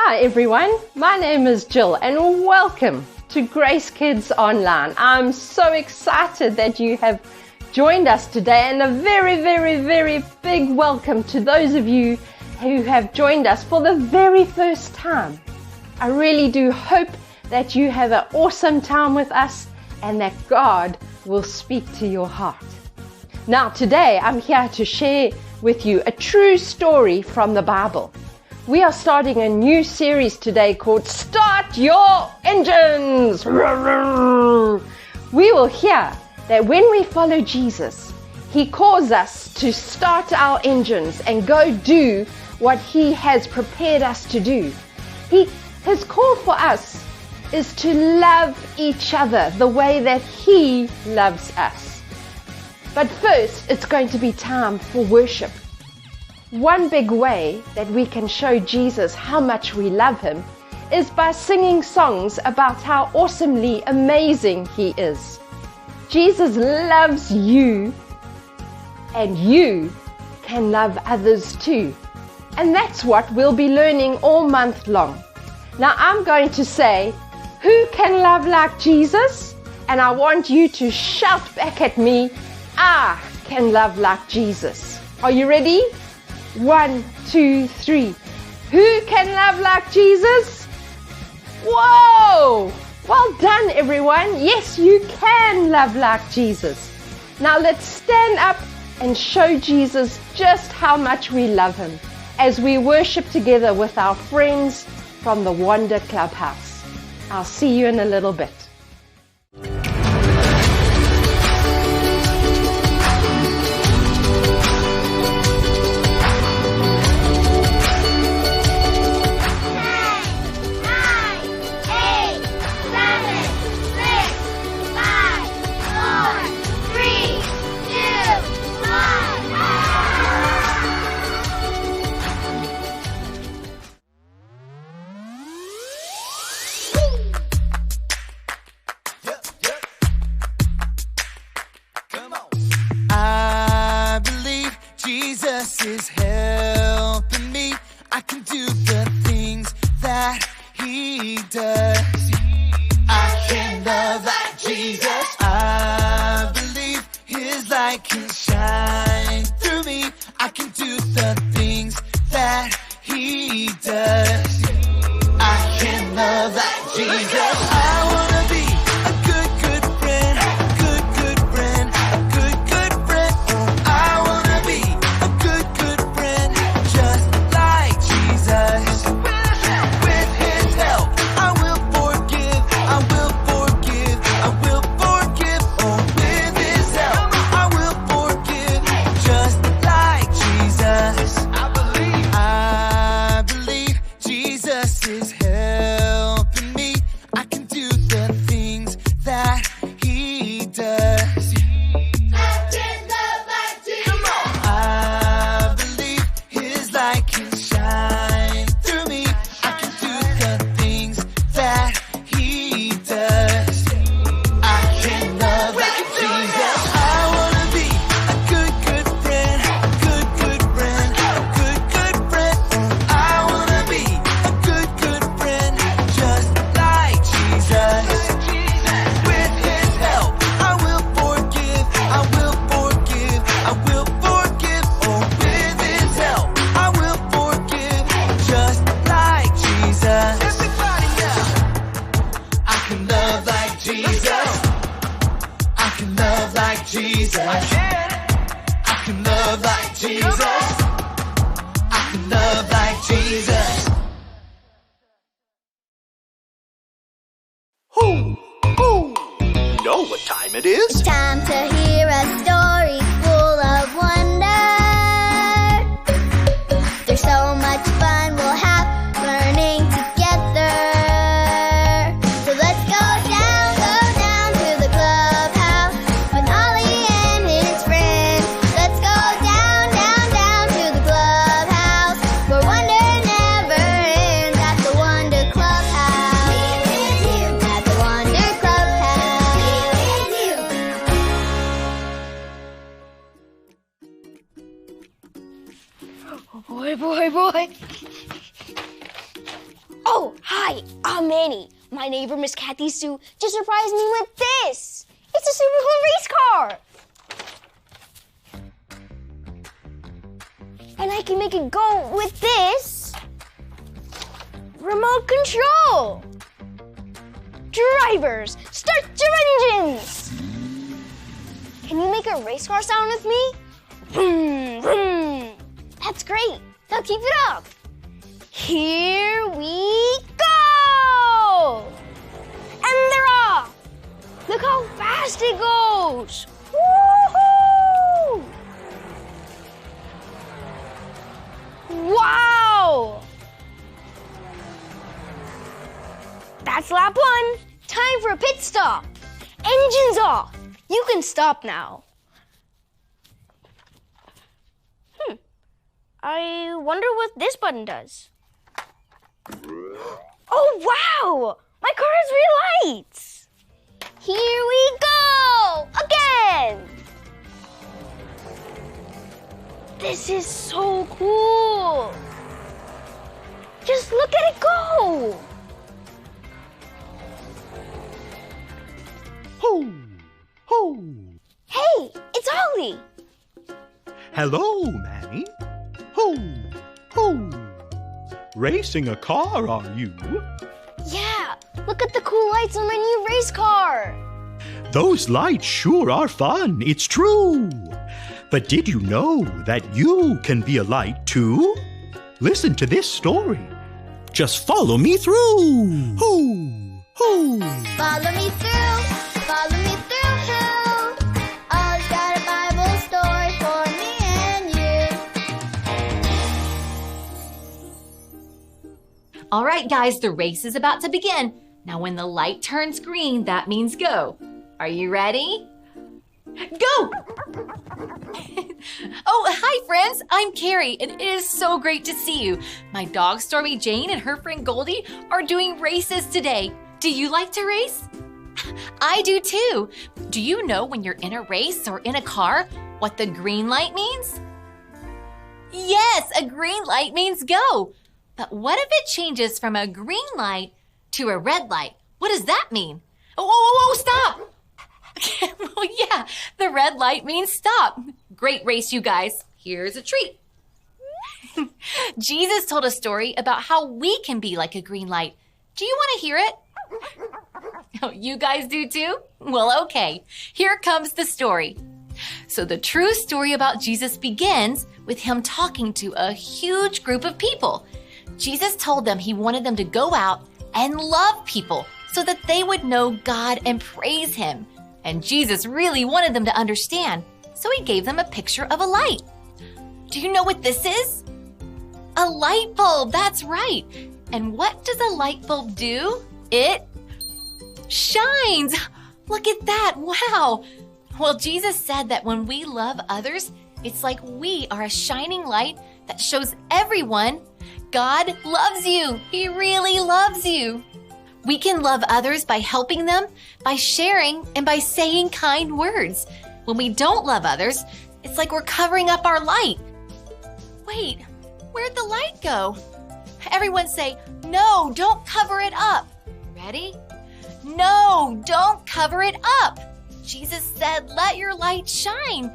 Hi everyone, my name is Jill and welcome to Grace Kids Online. I'm so excited that you have joined us today, and a very big welcome to those of you who have joined us for the very first time. I really do hope that you have an awesome time with us and that God will speak to your heart. Now today I'm here to share with you a true story from the Bible. We are starting a new series today called Start Your Engines. We will hear that when we follow Jesus, He calls us to start our engines and go do what He has prepared us to do. His call for us is to love each other the way that He loves us. But first, it's going to be time for worship. One big way that we can show Jesus how much we love Him is by singing songs about how awesomely amazing He is. Jesus loves you, and you can love others too. And that's what we'll be learning all month long. Now I'm going to say, who can love like Jesus? And I want you to shout back at me, I can love like Jesus. Are you ready? 1, 2, 3. Who can love like Jesus? Whoa! Well done, everyone. Yes, you can love like Jesus. Now let's stand up and show Jesus just how much we love Him as we worship together with our friends from the Wonder Clubhouse. I'll see you in a little bit. Is helping me. I can do the things that He does. I can love like Jesus. I believe His light can shine through me. I can do the things that He does. I can love like Jesus. I wanna be a good friend, good friend, a good friend. I wanna be a good friend, just like Jesus. With His help, I will forgive, I will forgive, I will forgive. Oh, with His help, I will forgive, just like Jesus. I believe Jesus is helping me. I can do the things that He does. I can love like Jesus. I believe His light can shine through me. I can do the things that He does. I can love like Jesus. I wanna be a good friend, a good friend, a good friend. I wanna be a good friend, just like Jesus. With His help, I will forgive, I will forgive, I will forgive. Oh, with His help, I will forgive, just like Jesus. Everybody now. I can love like Jesus. I can love like Jesus. I can love like Jesus. I can love like Jesus. You know what time it is? It's time to hear a story full of wonder. There's so much fun we'll have learning together. So let's go down to the clubhouse with Ollie and his friends. Let's go down to the clubhouse where wonder never ends. At the Wonder Clubhouse. At the Wonder Clubhouse. Boy. Hi, I'm Manny. My neighbor, Miss Kathy Sue, just surprised me with this. It's a super cool race car. And I can make it go with this remote control. Drivers, start your engines. Can you make a race car sound with me? Vroom, vroom. That's great. Now keep it up. Here we go! And they're off! Look how fast it goes! Woohoo! Wow! That's lap 1. Time for a pit stop. Engines off. You can stop now. I wonder what this button does. Oh, wow! My car has real lights! Here we go! Again! This is so cool! Just look at it go! Ho! Ho! Hey, it's Ollie! Hello, Manny. Ho! Ho! Racing a car, are you? Yeah, look at the cool lights on my new race car! Those lights sure are fun, it's true. But did you know that you can be a light too? Listen to this story. Just follow me through. Ho! Ho! Follow me through, follow me through. Ollie's got a Bible story for me and you. All right, guys, the race is about to begin. Now, when the light turns green, that means go. Are you ready? Go! Oh, hi, friends. I'm Carrie, and it is so great to see you. My dog, Stormy Jane, and her friend Goldie are doing races today. Do you like to race? I do too. Do you know when you're in a race or in a car what the green light means? Yes, a green light means go. But what if it changes from a green light to a red light? What does that mean? Oh, stop! Well, yeah, the red light means stop. Great race, you guys. Here's a treat. Jesus told a story about how we can be like a green light. Do you want to hear it? Oh, you guys do too? Well, okay. Here comes the story. So the true story about Jesus begins with him talking to a huge group of people. Jesus told them he wanted them to go out and love people so that they would know God and praise him. And Jesus really wanted them to understand, so he gave them a picture of a light. Do you know what this is? A light bulb, that's right. And what does a light bulb do? It shines. Look at that, wow. Well, Jesus said that when we love others, it's like we are a shining light that shows everyone God loves you. He really loves you. We can love others by helping them, by sharing, and by saying kind words. When we don't love others, it's like we're covering up our light. Wait, where'd the light go? Everyone say, no, don't cover it up. Ready? No, don't cover it up. Jesus said, let your light shine.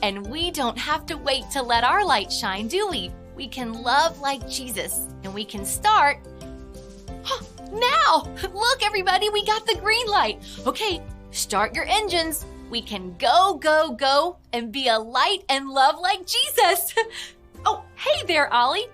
And we don't have to wait to let our light shine, do we? We can love like Jesus, and we can start now. Look, everybody, we got the green light. Okay, start your engines. We can go, go, go, and be a light and love like Jesus. Oh, hey there, Ollie.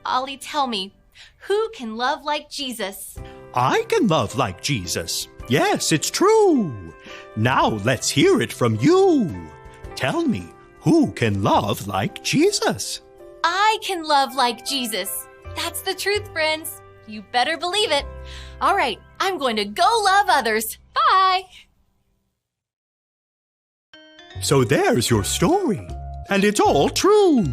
Ollie, tell me, who can love like Jesus? I can love like Jesus. Yes, it's true. Now let's hear it from you. Tell me, who can love like Jesus? I can love like Jesus. That's the truth, friends. You better believe it. All right, I'm going to go love others. Bye. So there's your story, and it's all true.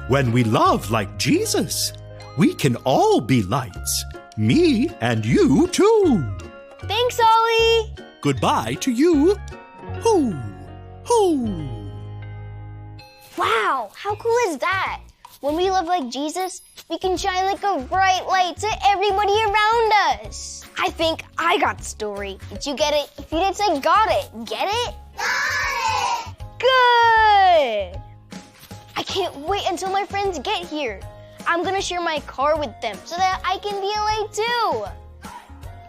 When we love like Jesus, we can all be lights. Me and you too. Thanks, Ollie. Goodbye to you. Hoo, hoo. Wow, how cool is that? When we love like Jesus, we can shine like a bright light to everybody around us. I think I got the story. Did you get it? If you didn't say got it, get it? Got it! Good! I can't wait until my friends get here. I'm gonna share my car with them so that I can be a light too.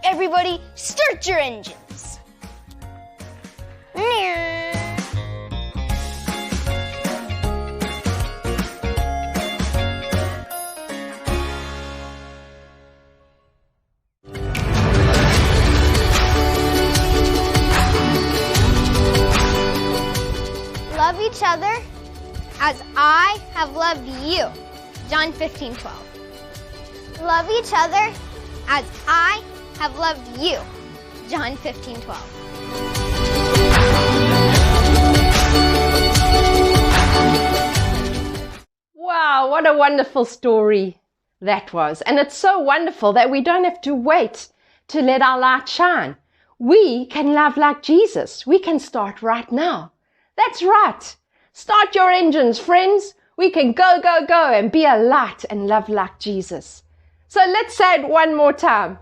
Everybody, start your engines. Love each other as I have loved you. John 15:12. Love each other as I have loved you. John 15:12. Wow, what a wonderful story that was. And it's so wonderful that we don't have to wait to let our light shine. We can love like Jesus. We can start right now. That's right. Start your engines, friends. We can go, go, go and be a light and love like Jesus. So let's say it one more time.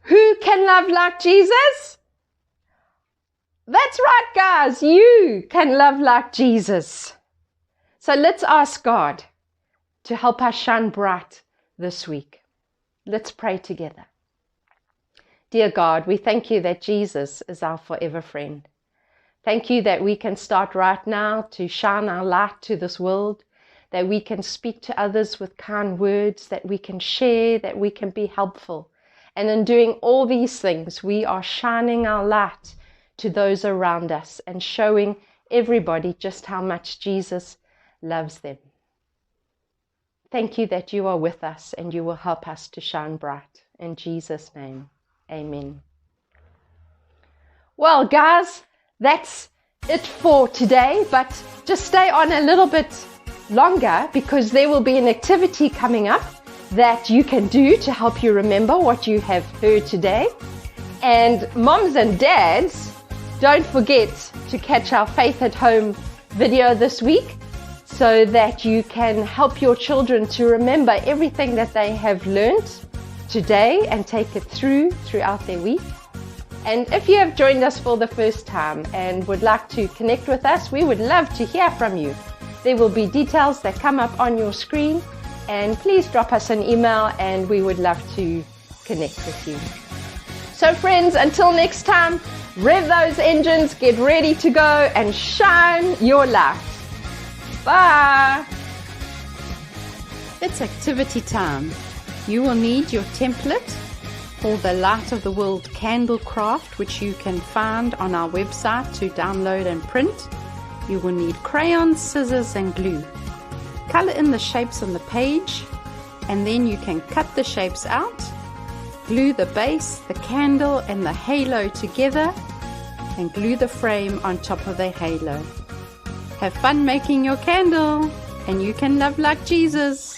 Who can love like Jesus? That's right, guys. You can love like Jesus. So let's ask God to help us shine bright this week. Let's pray together. Dear God, we thank you that Jesus is our forever friend. Thank you that we can start right now to shine our light to this world, that we can speak to others with kind words, that we can share, that we can be helpful. And in doing all these things, we are shining our light to those around us and showing everybody just how much Jesus loves them. Thank you that you are with us and you will help us to shine bright. In Jesus' name, amen. Well, guys, that's it for today, but just stay on a little bit longer because there will be an activity coming up that you can do to help you remember what you have heard today. And moms and dads, don't forget to catch our Faith at Home video this week so that you can help your children to remember everything that they have learned today and take it throughout their week. And if you have joined us for the first time and would like to connect with us, we would love to hear from you. There will be details that come up on your screen, and please drop us an email and we would love to connect with you. So friends, until next time, rev those engines, get ready to go and shine your light. Bye! It's activity time. You will need your template for the Light of the World candle craft, which you can find on our website to download and print. You will need crayons, scissors and glue. Color in the shapes on the page and then you can cut the shapes out, glue the base, the candle and the halo together and glue the frame on top of the halo. Have fun making your candle and you can love like Jesus.